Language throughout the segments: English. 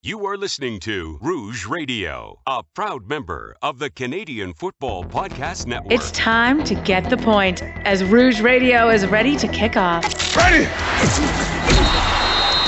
You are listening to Rouge Radio, a proud member of the Canadian Football Podcast Network. It's time to get the point as Rouge Radio is ready to kick off. Ready!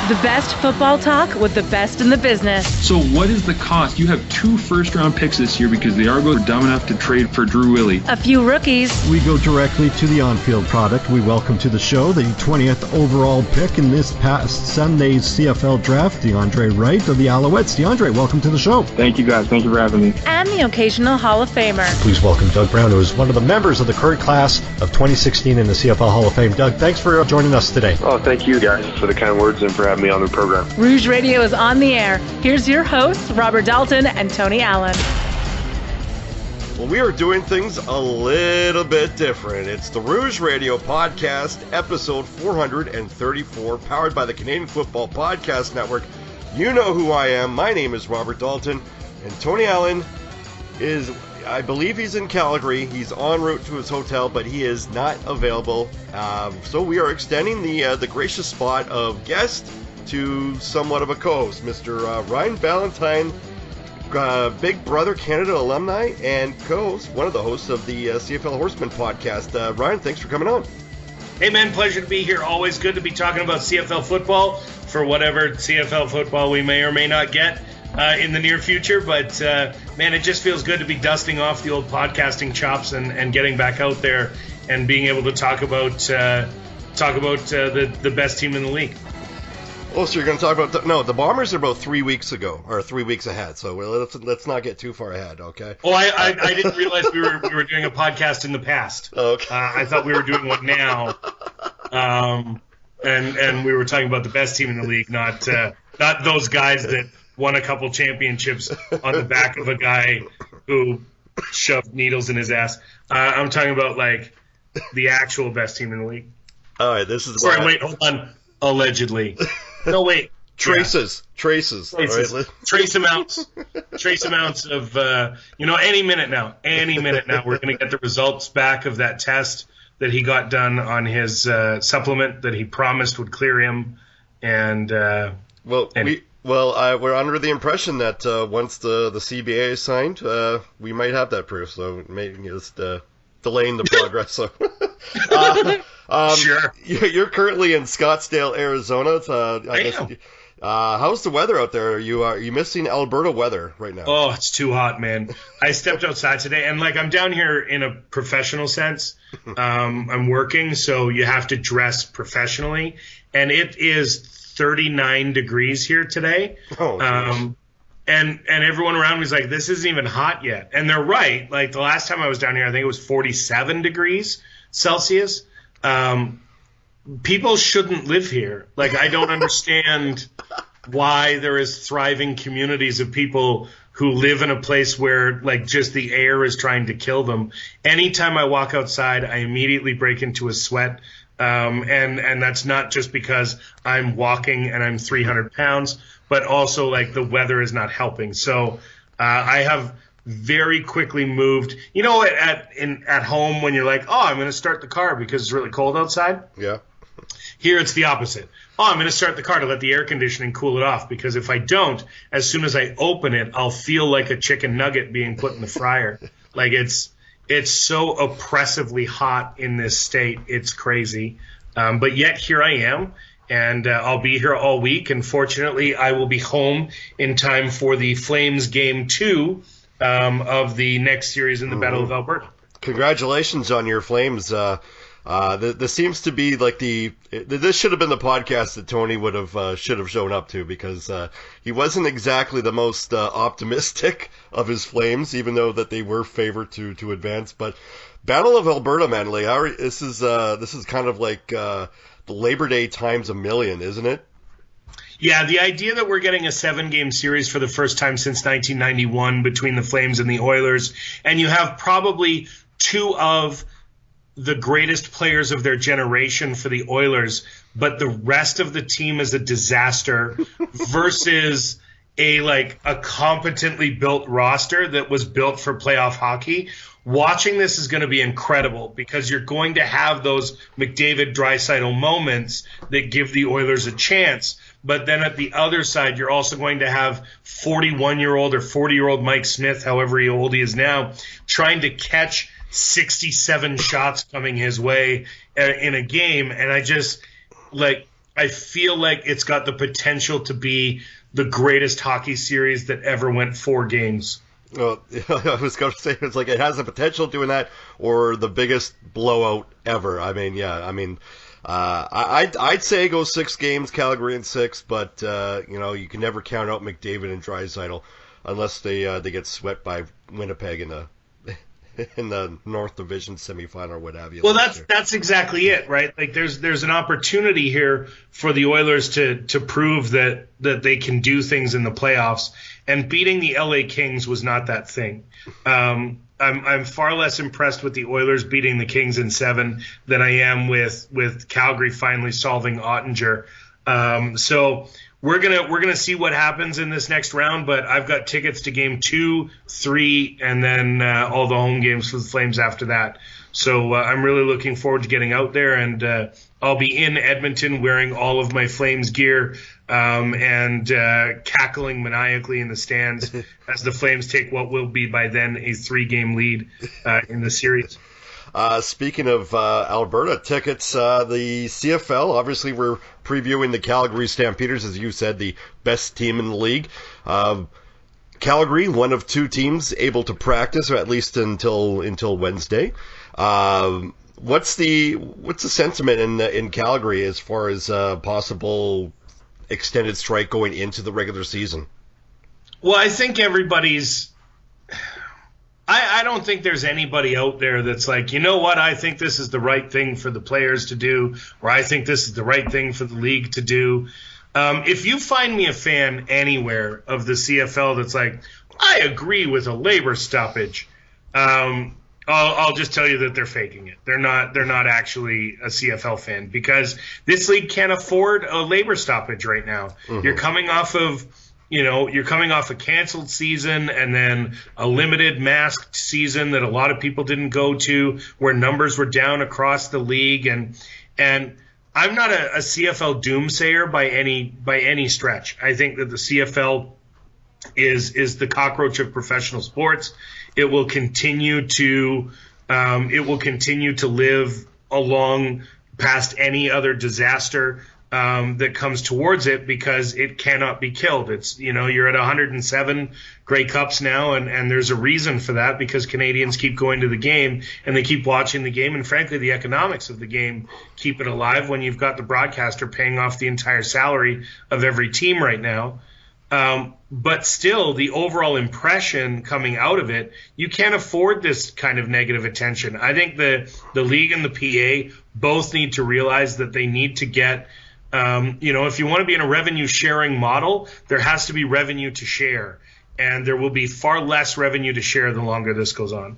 The best football talk with the best in the business. So what is the cost? You have 2 first-round picks this year because the Argos are dumb enough to trade for Drew Willie. A few rookies. We go directly to the on-field product. We welcome to the show the 20th overall pick in this past Sunday's CFL draft, DeAndre Wright of the Alouettes. DeAndre, welcome to the show. Thank you, guys. Thank you for having me. And the occasional Hall of Famer. Please welcome Doug Brown, who is one of the members of the current class of 2016 in the CFL Hall of Fame. Doug, thanks for joining us today. Oh, thank you, guys, for the kind words and for having me on the program. Rouge Radio is on the air. Here's your hosts, Robert Dalton and Tony Allen. Well, we are doing things a little bit different. It's the Rouge Radio Podcast, episode 434, powered by the Canadian Football Podcast Network. You know who I am. My name is Robert Dalton, and Tony Allen is, I believe he's in Calgary. He's en route to his hotel, but he is not available. So we are extending the gracious spot of guest to somewhat of a co-host, Mr. Ryan Ballantyne, Big Brother Canada alumni, and co-host, one of the hosts of the CFL Horsemen podcast. Ryan, thanks for coming on. Hey man, pleasure to be here. Always good to be talking about CFL football for whatever CFL football we may or may not get in the near future. But man, it just feels good to be dusting off the old podcasting chops and getting back out there and being able to talk about the best team in the league. Oh, so you're going to talk about the Bombers are about 3 weeks ago, or 3 weeks ahead. So let's not get too far ahead, okay? Oh, I didn't realize we were doing a podcast in the past. Okay. I thought we were doing one now, and we were talking about the best team in the league, not those guys that won a couple championships on the back of a guy who shoved needles in his ass. I'm talking about like the actual best team in the league. All right, this is. Sorry, wait, hold on. Allegedly. No, wait. Traces. Right? Trace amounts of, any minute now, we're going to get the results back of that test that he got done on his supplement that he promised would clear him. And, we're under the impression that once the CBA is signed, we might have that proof. So maybe just delaying the progress. So. Sure. You're currently in Scottsdale, Arizona. How's the weather out there? Are you missing Alberta weather right now? Oh, it's too hot, man. I stepped outside today, and I'm down here in a professional sense. I'm working, so you have to dress professionally, and it is 39 degrees here today. Oh, and everyone around me is like, this isn't even hot yet. And they're right. Like the last time I was down here, I think it was 47 degrees Celsius. People shouldn't live here. Like, I don't understand why there is thriving communities of people who live in a place where, like, just the air is trying to kill them. Anytime I walk outside, I immediately break into a sweat. And that's not just because I'm walking and I'm 300 pounds, but also, like, the weather is not helping. So I have very quickly moved. You know, at home when you're like, oh, I'm going to start the car because it's really cold outside. Yeah. Here it's the opposite. Oh, I'm going to start the car to let the air conditioning cool it off, because if I don't, as soon as I open it, I'll feel like a chicken nugget being put in the fryer. Like it's so oppressively hot in this state. It's crazy. But yet here I am. And I'll be here all week. And fortunately, I will be home in time for the Flames Game 2 of the next series in the Battle of Alberta. Congratulations on your Flames. This seems to be like this should have been the podcast that Tony should have shown up to, because he wasn't exactly the most optimistic of his Flames, even though that they were favored to advance. But Battle of Alberta, man, like, this is kind of like the Labor Day times a million, isn't it? Yeah, the idea that we're getting a 7-game series for the first time since 1991 between the Flames and the Oilers, and you have probably two of the greatest players of their generation for the Oilers, but the rest of the team is a disaster versus a competently built roster that was built for playoff hockey. Watching this is going to be incredible, because you're going to have those McDavid Draisaitl moments that give the Oilers a chance. But then at the other side, you're also going to have 41-year-old or 40-year-old Mike Smith, however old he is now, trying to catch 67 shots coming his way in a game. And I feel like it's got the potential to be the greatest hockey series that ever went 4 games. Well, I was going to say, it's like it has the potential of doing that, or the biggest blowout ever. I mean, yeah, I mean, I'd say go 6 games, Calgary in 6, but you can never count out McDavid and Draisaitl unless they get swept by Winnipeg in the North Division semifinal or what have you. Well, that's exactly it, right? Like there's an opportunity here for the Oilers to prove that they can do things in the playoffs, and beating the LA Kings was not that thing. I'm far less impressed with the Oilers beating the Kings in 7 than I am with Calgary finally solving Ottinger. So we're gonna see what happens in this next round, but I've got tickets to game 2, 3, and then all the home games for the Flames after that. So I'm really looking forward to getting out there, and I'll be in Edmonton wearing all of my Flames gear and cackling maniacally in the stands as the Flames take what will be by then a 3-game lead in the series. Speaking of Alberta tickets, the CFL, obviously we're previewing the Calgary Stampeders, as you said, the best team in the league. Calgary, one of 2 teams able to practice, or at least until Wednesday. What's the sentiment in Calgary as far as possible extended strike going into the regular season? Well, I think everybody's. I don't think there's anybody out there that's like, you know what, I think this is the right thing for the players to do, or I think this is the right thing for the league to do. If you find me a fan anywhere of the CFL that's like, I agree with a labor stoppage, I'll just tell you that they're faking it. They're not actually a CFL fan, because this league can't afford a labor stoppage right now. Mm-hmm. You're coming off a canceled season and then a limited masked season that a lot of people didn't go to, where numbers were down across the league. And I'm not a CFL doomsayer by any stretch. I think that the CFL is the cockroach of professional sports. It will continue to live along past any other disaster that comes towards it, because it cannot be killed. It's, you're at 107 Grey Cups now, and there's a reason for that, because Canadians keep going to the game and they keep watching the game, and frankly the economics of the game keep it alive when you've got the broadcaster paying off the entire salary of every team right now. But still, the overall impression coming out of it, you can't afford this kind of negative attention. I think the league and the PA both need to realize that they need to get if you want to be in a revenue sharing model, there has to be revenue to share, and there will be far less revenue to share the longer this goes on.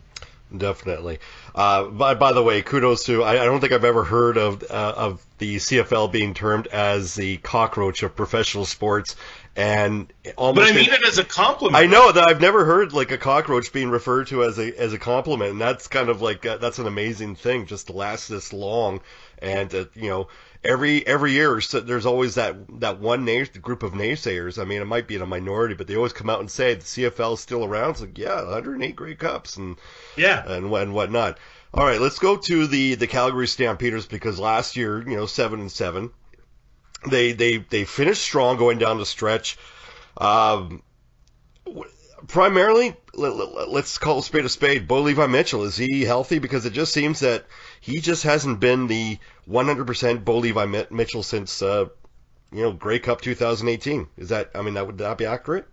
Definitely. By the way, kudos to, I don't think I've ever heard of the CFL being termed as the cockroach of professional sports. And almost, but I mean it as a compliment. I know that I've never heard like a cockroach being referred to as a compliment, and that's kind of like that's an amazing thing just to last this long. And every year there's always that one group of naysayers. I mean, it might be in a minority, but they always come out and say the CFL is still around. It's like, yeah, 108 Grey Cups and whatnot. All right, let's go to the Calgary Stampeders, because last year 7-7. They finished strong going down the stretch. Primarily, let's call a spade. Bo Levi Mitchell, is he healthy? Because it just seems that he just hasn't been the 100% Bo Levi Mitchell since Grey Cup 2018. Would that be accurate?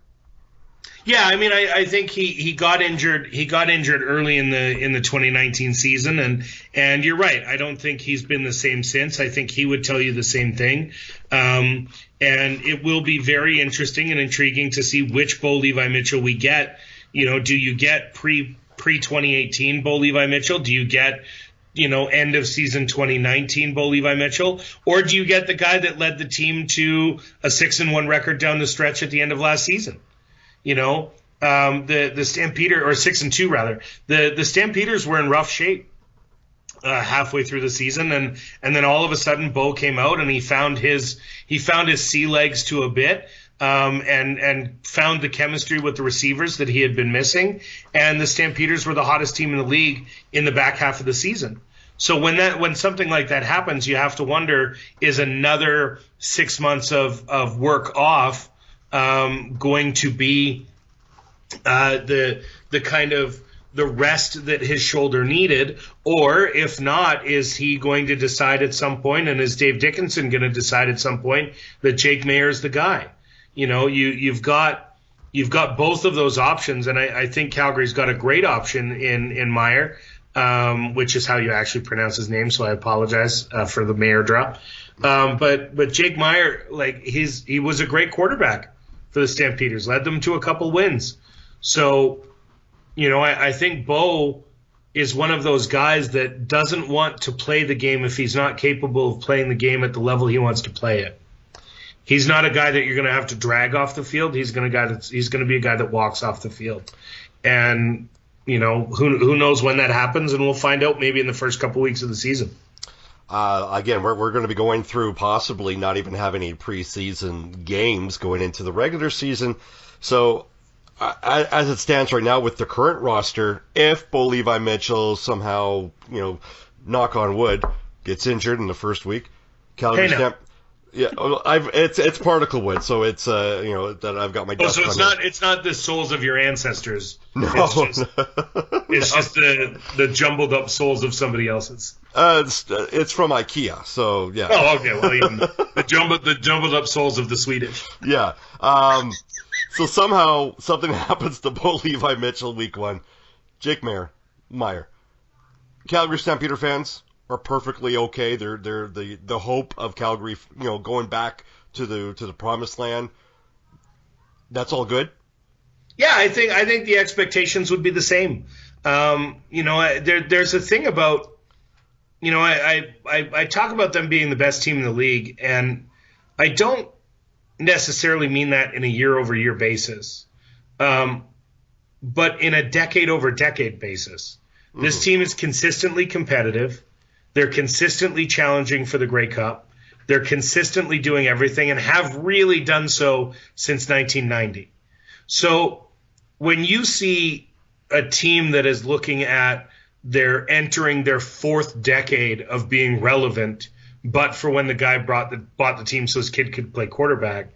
Yeah, I mean, I think he got injured. He got injured early in the 2019 season, and you're right. I don't think he's been the same since. I think he would tell you the same thing. And it will be very interesting and intriguing to see which Bo Levi Mitchell we get. Do you get pre 2018 Bo Levi Mitchell? Do you get end of season 2019 Bo Levi Mitchell, or do you get the guy that led the team to a 6-1 record down the stretch at the end of last season? The Stampeder, or 6-2 rather. The Stampeders were in rough shape. halfway through the season, and then all of a sudden Bo came out and he found his sea legs to a bit, and found the chemistry with the receivers that he had been missing, and the Stampeders were the hottest team in the league in the back half of the season. So when something like that happens, you have to wonder, is another 6 months of work off going to be the kind of the rest that his shoulder needed? Or if not, is he going to decide at some point, and is Dave Dickinson going to decide at some point, that Jake Maier is the guy? You know, you've got both of those options, and I think Calgary's got a great option in Maier, which is how you actually pronounce his name, so I apologize for the Maier drop. But Jake Maier, like, he was a great quarterback for the Stampeders, led them to a couple wins. So, you know, I think Bo is one of those guys that doesn't want to play the game if he's not capable of playing the game at the level he wants to play it. He's not a guy that you're going to have to drag off the field. He's going to be a guy that walks off the field. And, you know, who knows when that happens, and we'll find out maybe in the first couple weeks of the season. Again, we're going to be going through possibly not even having any preseason games going into the regular season. So as it stands right now with the current roster, if Bo Levi Mitchell somehow, you know, knock on wood, gets injured in the first week, Calgary yeah, it's particle wood, so it's you know, that I've got my. Oh, so it's not the souls of your ancestors. No, it's just the jumbled up souls of somebody else's. It's from IKEA, so yeah. Oh, okay. Well, even the jumbled up souls of the Swedish. Yeah. So somehow something happens to Bo Levi Mitchell week 1. Jake Maier. Calgary Stampeder fans are perfectly okay. They're the hope of Calgary, you know, going back to the promised land. That's all good. Yeah, I think the expectations would be the same. You know, there's a thing about, you know, I talk about them being the best team in the league, and I don't necessarily mean that in a year-over-year basis, but in a decade-over-decade basis. This team is consistently competitive. They're consistently challenging for the Grey Cup. They're consistently doing everything and have really done so since 1990. So when you see a team that is looking at they're entering their 4th decade of being relevant, but for when the guy bought the team so his kid could play quarterback,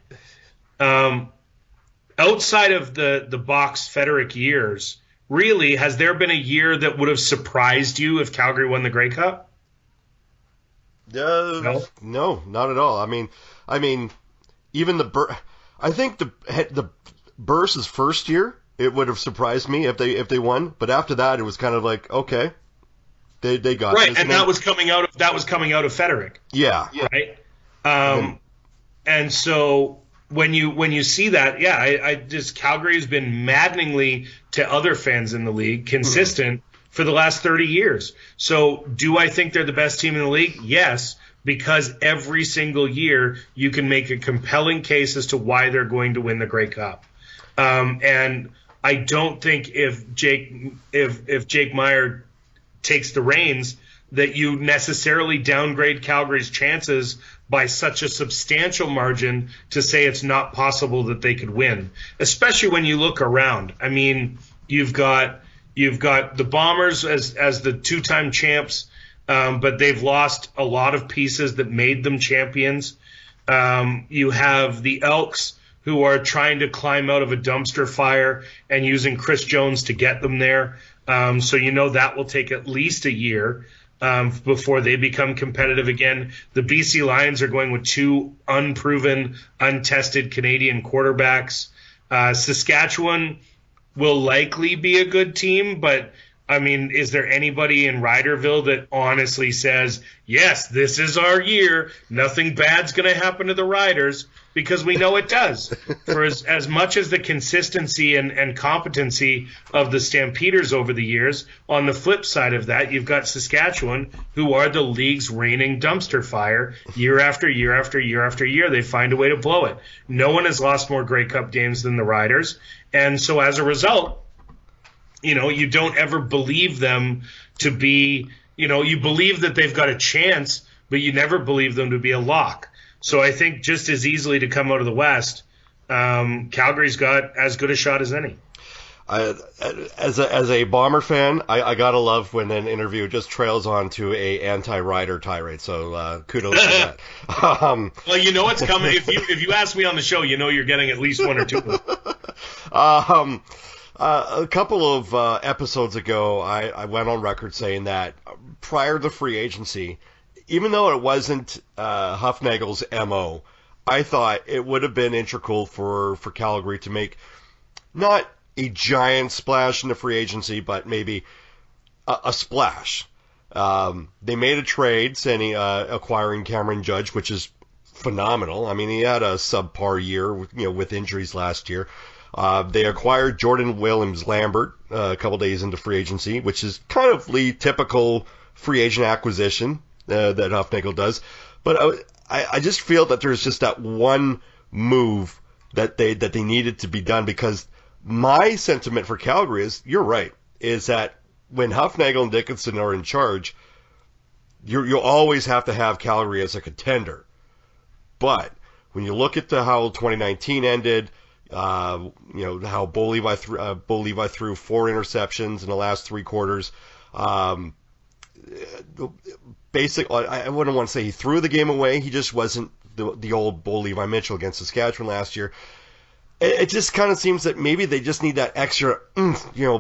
outside of the Box Federic years, really, has there been a year that would have surprised you if Calgary won the Grey Cup? No, not at all. I mean, even I think the Burse's first year, it would have surprised me if they won. But after that, it was kind of like, okay, they got right, this. And that was coming out of Federic. Yeah, right. And so when you see that, yeah, I just Calgary has been maddeningly to other fans in the league consistent. For the last 30 years. So do I think they're the best team in the league? Yes, because every single year you can make a compelling case as to why they're going to win the Grey Cup. And I don't think if Jake Maier takes the reins that you necessarily downgrade Calgary's chances by such a substantial margin to say it's not possible that they could win, especially when you look around. I mean, you've got the Bombers as the 2-time champs, but they've lost a lot of pieces that made them champions. You have the Elks, who are trying to climb out of a dumpster fire and using Chris Jones to get them there. So you know that will take at least a year before they become competitive again. The BC Lions are going with 2 unproven, untested Canadian quarterbacks. Saskatchewan will likely be a good team, but I mean, is there anybody in Riderville that honestly says, yes, this is our year, nothing bad's going to happen to the Riders? Because we know it does. For as much as the consistency and competency of the Stampeders over the years, on the flip side of that, you've got Saskatchewan, who are the league's reigning dumpster fire year after year after year after year. They find a way to blow it. No one has lost more Grey Cup games than the Riders. And so as a result, you know, you don't ever believe them to be, you believe that they've got a chance, but you never believe them to be a lock. So I think just as easily to come out of the West, Calgary's got as good a shot as any. As a Bomber fan, I gotta love when an interview just trails on to a anti-rider tirade. So kudos to that. Well, it's coming. If you ask me on the show, you're getting at least one or two. A couple of episodes ago, I went on record saying that prior to free agency, even though it wasn't Hufnagel's MO, I thought it would have been integral for Calgary to make not a giant splash in the free agency, but maybe a splash. They made a trade, acquiring Cameron Judge, which is phenomenal. I mean, he had a subpar year, with injuries last year. They acquired Jordan Williams-Lambert a couple days into free agency, which is kind of the typical free agent acquisition that Hufnagel does. But I just feel that there's just that one move that they needed to be done, because my sentiment for Calgary is, you're right, is that when Hufnagel and Dickinson are in charge, you'll always have to have Calgary as a contender. But when you look at how 2019 ended, how Bo Levi threw 4 interceptions in the last 3 quarters. Basically, I wouldn't want to say he threw the game away. He just wasn't the old Bo Levi Mitchell against Saskatchewan last year. It just kind of seems that maybe they just need that extra,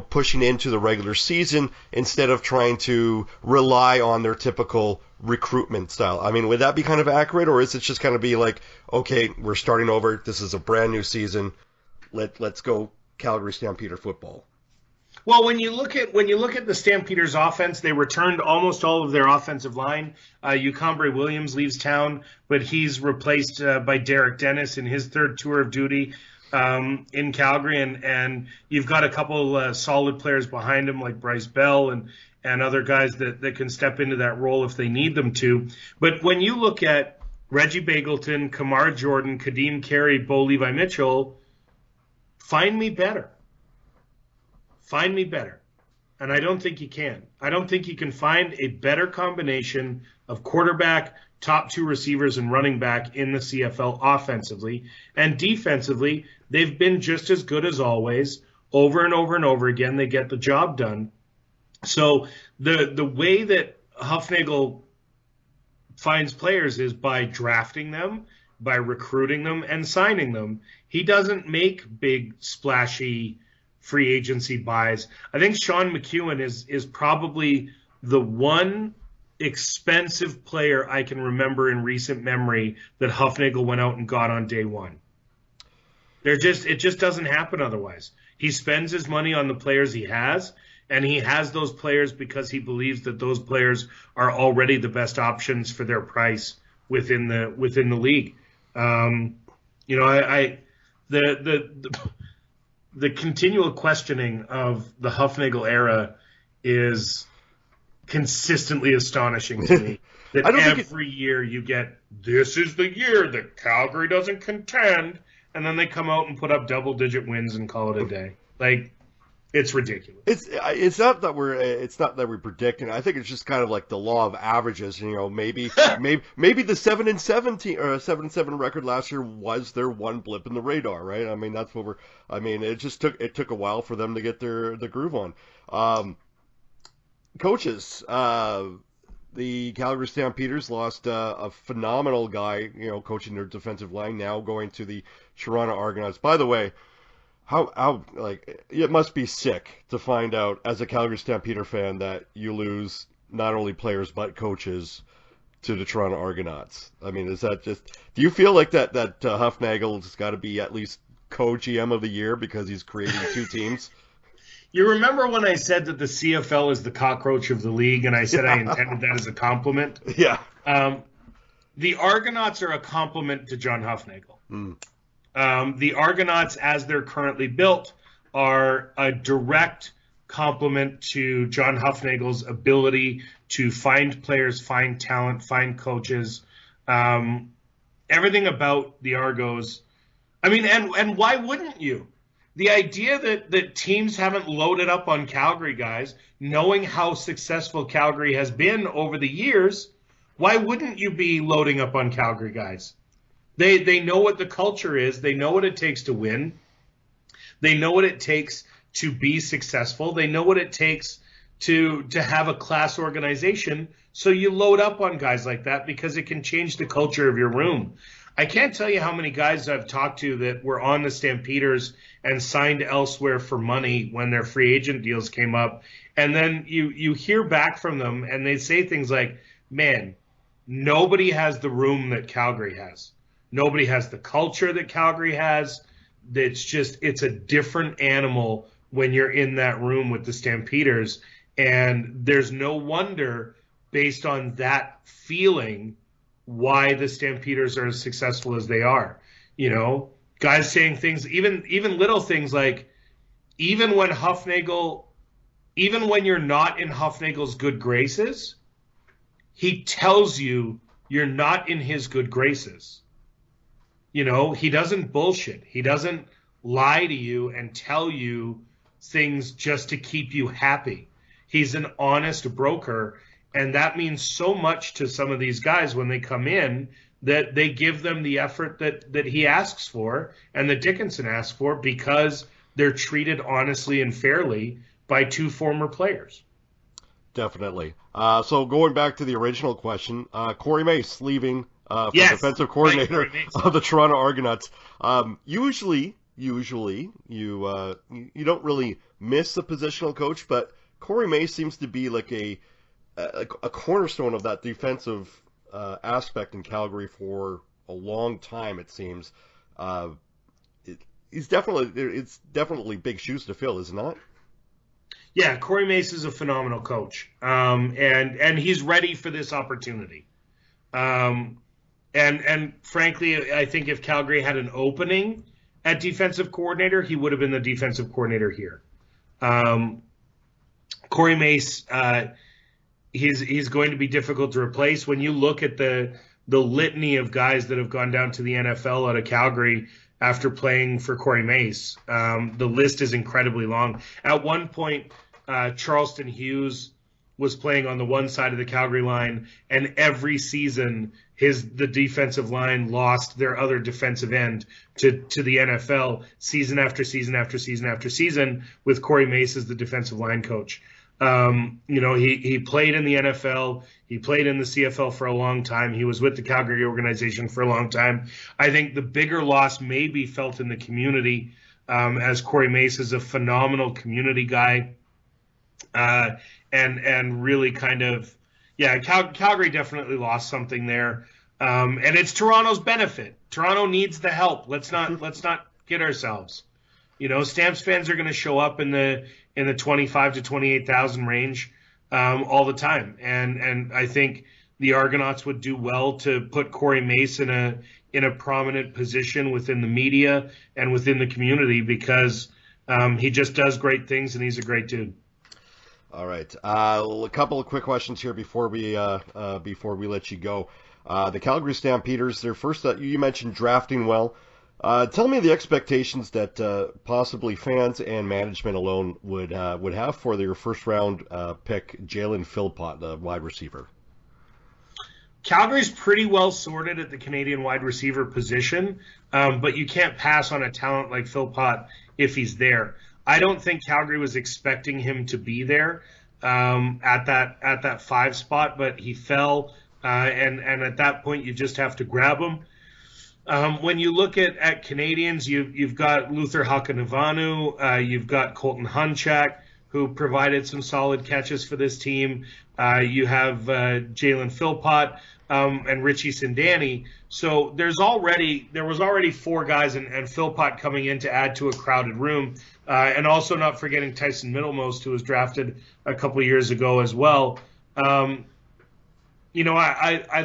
pushing into the regular season instead of trying to rely on their typical recruitment style. I mean, would that be kind of accurate, or is it just kind of be like, okay, we're starting over. This is a brand new season. Let's go Calgary Stampeder football. Well, when you look at the Stampeders' offense, they returned almost all of their offensive line. Ucombre Williams leaves town, but he's replaced by Derek Dennis in his 3rd tour of duty in Calgary, and you've got a couple solid players behind him like Bryce Bell and other guys that can step into that role if they need them to. But when you look at Reggie Bagleton, Kamar Jordan, Kadeem Carey, Bo Levi Mitchell, find me better. Find me better. And I don't think you can. I don't think you can find a better combination of quarterback, top 2 receivers, and running back in the CFL offensively. And defensively, they've been just as good as always. Over and over and over again, they get the job done. So the way that Hufnagel finds players is by drafting them, by recruiting them, and signing them. He doesn't make big, splashy free agency buys. I think Sean McEwen is probably the one expensive player I can remember in recent memory that Hufnagel went out and got on day one. It just doesn't happen otherwise. He spends his money on the players he has, and he has those players because he believes that those players are already the best options for their price within the league. The continual questioning of the Hufnagel era is consistently astonishing to me. That every year you get, this is the year that Calgary doesn't contend, and then they come out and put up double-digit wins and call it a day. Like, it's ridiculous. It's not that we're predicting. I think it's just kind of like the law of averages. Maybe the 7-7 record last year was their one blip in the radar, right? I mean, that's what it took a while for them to get the groove on. Coaches, the Calgary Stampeders lost a phenomenal guy, coaching their defensive line, now going to the Toronto Argonauts. By the way, how it must be sick to find out as a Calgary Stampeder fan that you lose not only players but coaches to the Toronto Argonauts. I mean, is that just? Do you feel like that Hufnagel's got to be at least co-GM of the year because he's creating 2 teams? You remember when I said that the CFL is the cockroach of the league, and I said I intended that as a compliment? Yeah. The Argonauts are a compliment to John Hufnagel. Mm. The Argonauts, as they're currently built, are a direct compliment to John Hufnagel's ability to find players, find talent, find coaches. Everything about the Argos. I mean, and why wouldn't you? the idea that teams haven't loaded up on Calgary guys, knowing how successful Calgary has been over the years, why wouldn't you be loading up on Calgary guys? They know what the culture is. They know what it takes to win. They know what it takes to be successful. They know what it takes to have a class organization. So you load up on guys like that because it can change the culture of your room. I can't tell you how many guys I've talked to that were on the Stampeders and signed elsewhere for money when their free agent deals came up. And then you hear back from them and they say things like, man, nobody has the room that Calgary has. Nobody has the culture that Calgary has. It's a different animal when you're in that room with the Stampeders. And there's no wonder, based on that feeling, why the Stampeders are as successful as they are. You know, guys saying things, even little things like, even when you're not in Huffnagel's good graces, he tells you you're not in his good graces. You know, he doesn't bullshit. He doesn't lie to you and tell you things just to keep you happy. He's an honest broker, and that means so much to some of these guys when they come in that they give them the effort that he asks for and that Dickinson asks for because they're treated honestly and fairly by two former players. Definitely. So going back to the original question, Corey Mace leaving for defensive coordinator of the Toronto Argonauts. Usually you don't really miss a positional coach, but Corey Mace seems to be like a cornerstone of that defensive aspect in Calgary for a long time. It seems it's definitely big shoes to fill, is it not? Yeah, Corey Mace is a phenomenal coach, and he's ready for this opportunity. And frankly, I think if Calgary had an opening at defensive coordinator, he would have been the defensive coordinator here. Corey Mace, he's going to be difficult to replace. When you look at the litany of guys that have gone down to the NFL out of Calgary after playing for Corey Mace, the list is incredibly long. At one point, Charleston Hughes was playing on the one side of the Calgary line, and every season the defensive line lost their other defensive end to the NFL season after season after season after season with Corey Mace as the defensive line coach. He played in the NFL. He played in the CFL for a long time. He was with the Calgary organization for a long time. I think the bigger loss may be felt in the community, as Corey Mace is a phenomenal community guy. And really kind of, Calgary definitely lost something there. And it's Toronto's benefit. Toronto needs the help. Let's not kid ourselves. You know, Stamps fans are going to show up in the 25 to 28,000 range all the time, and I think the Argonauts would do well to put Corey Mace in a prominent position within the media and within the community because he just does great things and he's a great dude. All right, a couple of quick questions here before we let you go. The Calgary Stampeders, their first, you mentioned drafting well. Tell me the expectations that possibly fans and management alone would have for their first round pick, Jalen Philpott, the wide receiver. Calgary's pretty well sorted at the Canadian wide receiver position, but you can't pass on a talent like Philpott if he's there. I don't think Calgary was expecting him to be there at that 5 spot, but he fell, and at that point you just have to grab him. When you look at Canadians, you've got Luther Hakanavanu, you've got Colton Hunchak, who provided some solid catches for this team. You have Jalen Philpott and Richie Sindani. So there was already 4 guys, and Philpott coming in to add to a crowded room. And also not forgetting Tyson Middlemost, who was drafted a couple of years ago as well. I'd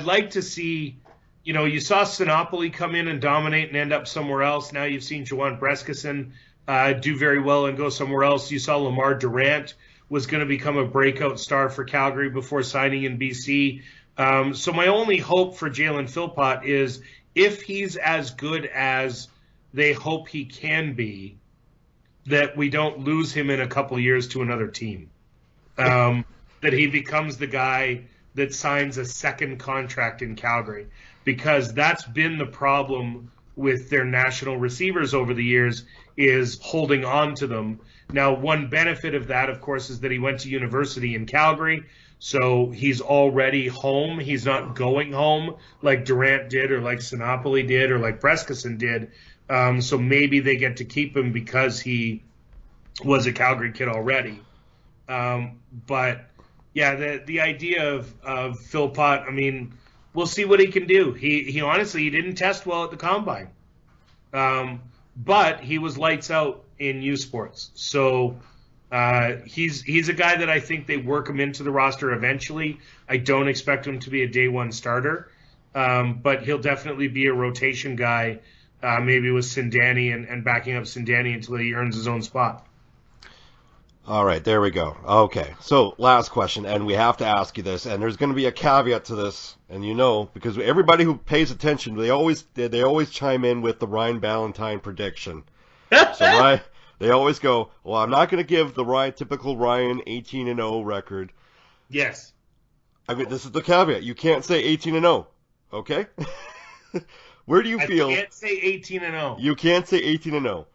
like to see. You saw Sinopoli come in and dominate and end up somewhere else. Now you've seen Juwan Breskison do very well and go somewhere else. You saw Lamar Durant was going to become a breakout star for Calgary before signing in BC. So my only hope for Jalen Philpott is if he's as good as they hope he can be, that we don't lose him in a couple years to another team. That he becomes the guy that signs a second contract in Calgary, because that's been the problem with their national receivers over the years, is holding on to them. Now, one benefit of that, of course, is that he went to university in Calgary, so he's already home. He's not going home like Durant did, or like Sinopoli did, or like Breskison did. So maybe they get to keep him because he was a Calgary kid already. But yeah, the idea of Philpott, I mean, we'll see what he can do. He honestly, he didn't test well at the combine, but he was lights out in U Sports. So he's a guy that I think they work him into the roster eventually. I don't expect him to be a day one starter, but he'll definitely be a rotation guy, maybe with Sindani and backing up Sindani until he earns his own spot. All right, there we go. Okay, so last question, and we have to ask you this, and there's going to be a caveat to this, and because everybody who pays attention, they always chime in with the Ryan Ballantyne prediction. So they always go, well, I'm not going to give the typical Ryan 18-0 record. Yes. I mean, this is the caveat. You can't say 18-0, okay? Where do you feel? I can't say 18-0. You can't say 18-0.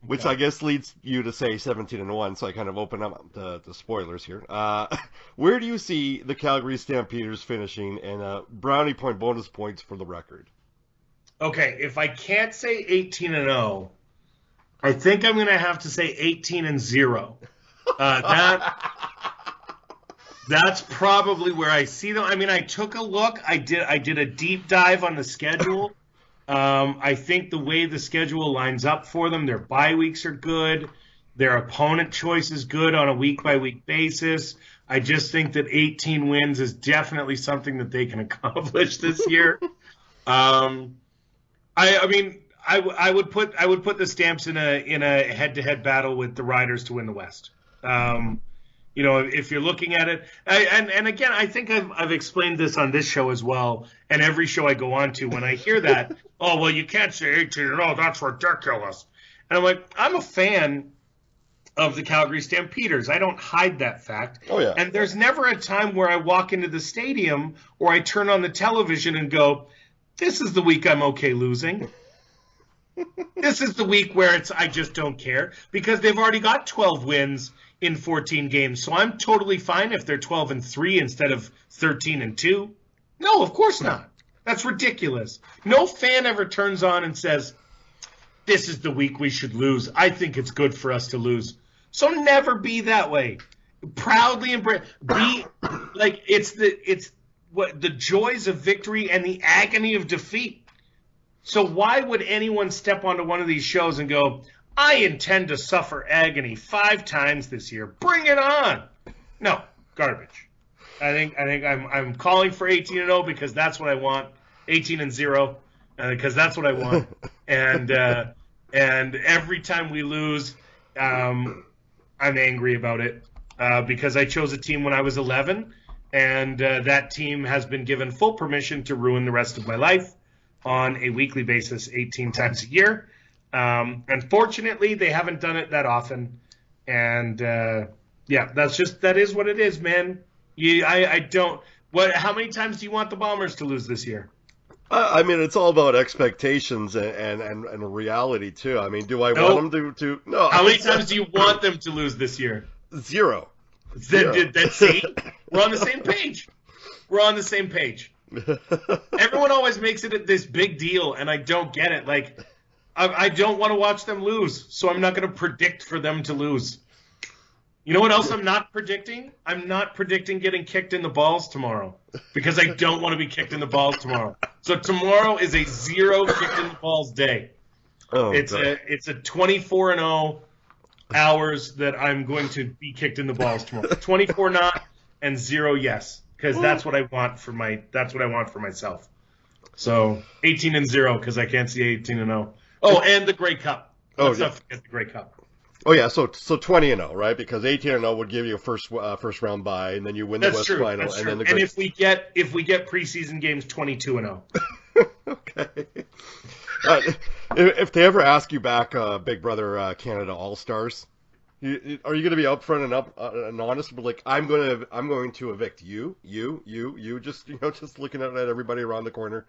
Which I guess leads you to say 17-1, so I kind of open up the spoilers here. Where do you see the Calgary Stampeders finishing, and brownie point bonus points for the record? Okay, if I can't say 18-0, I think I'm going to have to say 18-0. That's probably where I see them. I mean, I took a look. I did a deep dive on the schedule. I think the way the schedule lines up for them, their bye weeks are good. Their opponent choice is good on a week-by-week basis. I just think that 18 wins is definitely something that they can accomplish this year. I would put the Stamps in a head-to-head battle with the Riders to win the West. If you're looking at it, and again, I think I've explained this on this show as well, and every show I go on to, when I hear that, oh, well, you can't say 18-0, that's ridiculous. And I'm like, I'm a fan of the Calgary Stampeders. I don't hide that fact. Oh, yeah. And there's never a time where I walk into the stadium or I turn on the television and go, this is the week I'm okay losing. This is the week where I just don't care, because they've already got 12 wins in 14 games. So I'm totally fine if they're 12-3 instead of 13-2. No, of course not. That's ridiculous. No fan ever turns on and says, this is the week we should lose. I think it's good for us to lose. So never be that way. Proudly embrace. Be like, it's the joys of victory and the agony of defeat. So why would anyone step onto one of these shows and go, I intend to suffer agony 5 times this year. Bring it on. No, garbage. I think I'm calling for 18-0 because that's what I want. 18-0 because that's what I want. And every time we lose, I'm angry about it because I chose a team when I was 11, and that team has been given full permission to ruin the rest of my life on a weekly basis 18 times a year. Unfortunately, they haven't done it that often. And, that is what it is, man. How many times do you want the Bombers to lose this year? I mean, it's all about expectations and reality, too. I mean, do I want them to No. How many times do you want them to lose this year? 0. See? We're on the same page. We're on the same page. Everyone always makes it this big deal, and I don't get it. Like, I don't want to watch them lose, so I'm not going to predict for them to lose. You know what else I'm not predicting? I'm not predicting getting kicked in the balls tomorrow, because I don't want to be kicked in the balls tomorrow. So tomorrow is a 0 kicked in the balls day. It's a 24-0 hours that I'm going to be kicked in the balls tomorrow. 24 not and 0 yes, because that's what I want for myself. So 18-0 because I can't see 18-0. Oh, and the Grey Cup. Let's not forget the Grey Cup. Oh yeah, so 20-0, right? Because 18-0 would give you a first round bye, and then you win the West Final, That's and true. then and if we get preseason games, 22-0. Okay. If they ever ask you back, Big Brother Canada All Stars, are you going to be upfront and honest? But like, I'm going to evict you, just just looking at everybody around the corner.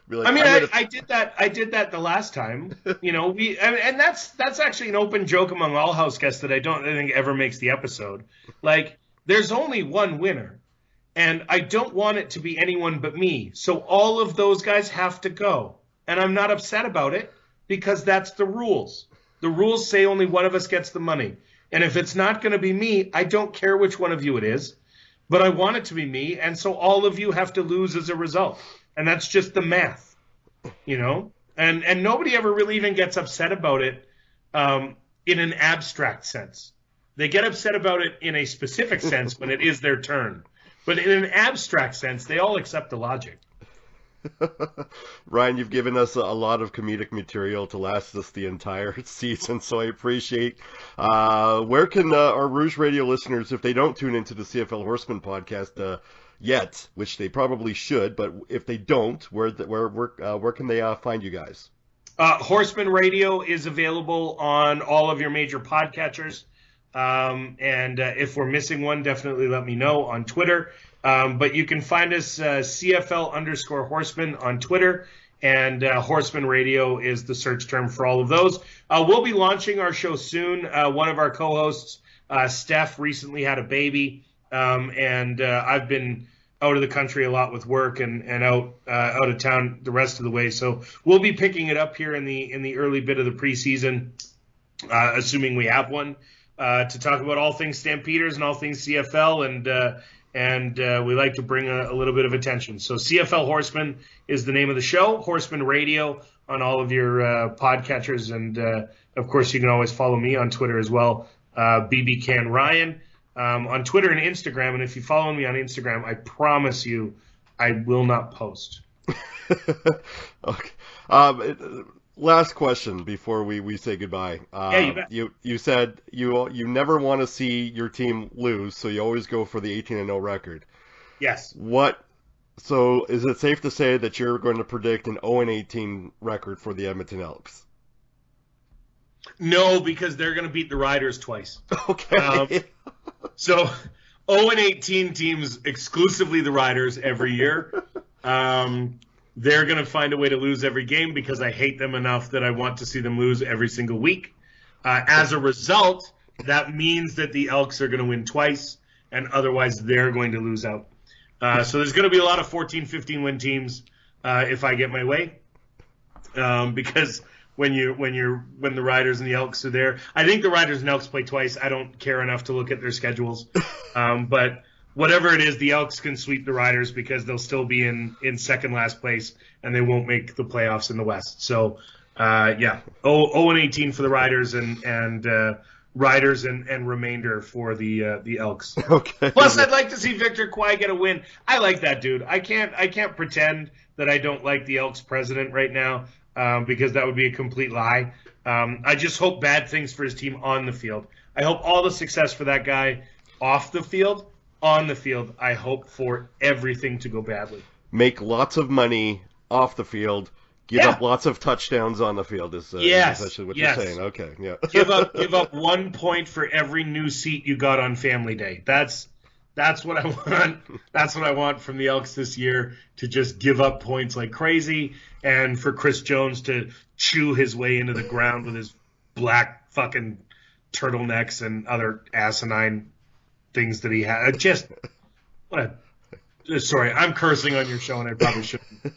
Be like, I did that the last time. And that's actually an open joke among all house guests that I don't think ever makes the episode. Like, there's only one winner, and I don't want it to be anyone but me. So all of those guys have to go, and I'm not upset about it because that's the rules. The rules say only one of us gets the money. And if it's not going to be me, I don't care which one of you it is, but I want it to be me, and so all of you have to lose as a result. And that's just the math, And nobody ever really even gets upset about it in an abstract sense. They get upset about it in a specific sense when it is their turn. But in an abstract sense, they all accept the logic. Ryan, you've given us a lot of comedic material to last us the entire season, so I appreciate. Where can our Rouge Radio listeners, if they don't tune into the CFL Horsemen podcast yet, which they probably should, but if they don't, where can they find you guys? Horsemen Radio is available on all of your major podcatchers. And if we're missing one, definitely let me know on Twitter. But you can find us CFL_Horsemen on Twitter, and Horseman Radio is the search term for all of those. We'll be launching our show soon. One of our co-hosts, Steph, recently had a baby, and I've been out of the country a lot with work and out of town the rest of the way. So we'll be picking it up here in the early bit of the preseason, assuming we have one, to talk about all things Stampeders and all things CFL, and we like to bring a little bit of attention. So CFL Horsemen is the name of the show, Horseman Radio on all of your podcatchers. And, of course, you can always follow me on Twitter as well, BBCanRyan, on Twitter and Instagram. And if you follow me on Instagram, I promise you I will not post. Okay. Last question before we say goodbye. Yeah, you bet. You said you never want to see your team lose, so you always go for the 18-0 record. Yes. So is it safe to say that you're going to predict an 0-18 record for the Edmonton Elks? No, because they're going to beat the Riders twice. Okay. So 0-18 teams, exclusively the Riders, every year. They're going to find a way to lose every game because I hate them enough that I want to see them lose every single week. As a result, that means that the Elks are going to win twice, and otherwise they're going to lose out. So there's going to be a lot of 14, 15-win teams if I get my way, because when the Riders and the Elks are there, I think the Riders and Elks play twice. I don't care enough to look at their schedules, but whatever it is, the Elks can sweep the Riders because they'll still be in second last place and they won't make the playoffs in the West. So, 0-18 for the Riders and Riders and remainder for the Elks. Okay. Plus, I'd like to see Victor Kwai get a win. I like that dude. I can't pretend that I don't like the Elks president right now because that would be a complete lie. I just hope bad things for his team on the field. I hope all the success for that guy off the field. On the field, I hope for everything to go badly. Make lots of money off the field. Give up lots of touchdowns on the field is essentially what you're saying. Okay, yeah. give up 1 point for every new seat you got on Family Day. That's what I want. That's what I want from the Elks this year, to just give up points like crazy, and for Chris Jones to chew his way into the ground with his black fucking turtlenecks and other asinine things that he had. Sorry, I'm cursing on your show, and I probably shouldn't.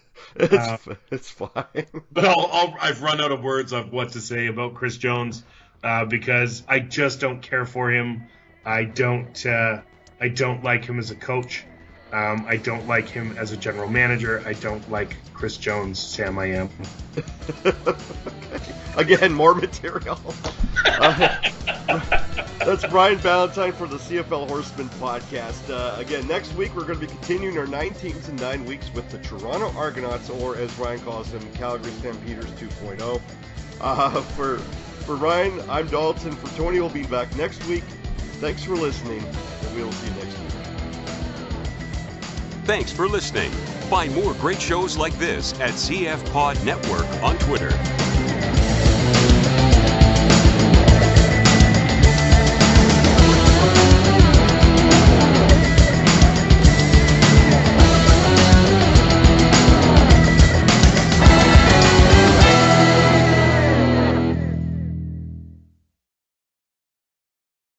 It's fine. But I've run out of words of what to say about Chris Jones because I just don't care for him. I don't like him as a coach. I don't like him as a general manager. I don't like Chris Jones. Sam, I am. Again, more material. That's Brian Ballantyne for the CFL Horsemen podcast. Again, next week we're going to be continuing our 9 teams in 9 weeks with the Toronto Argonauts, or as Ryan calls them, Calgary Stampeders 2.0. For Ryan, I'm Dalton. For Tony, we'll be back next week. Thanks for listening, and we will see you next week. Thanks for listening. Find more great shows like this at CF Pod Network on Twitter.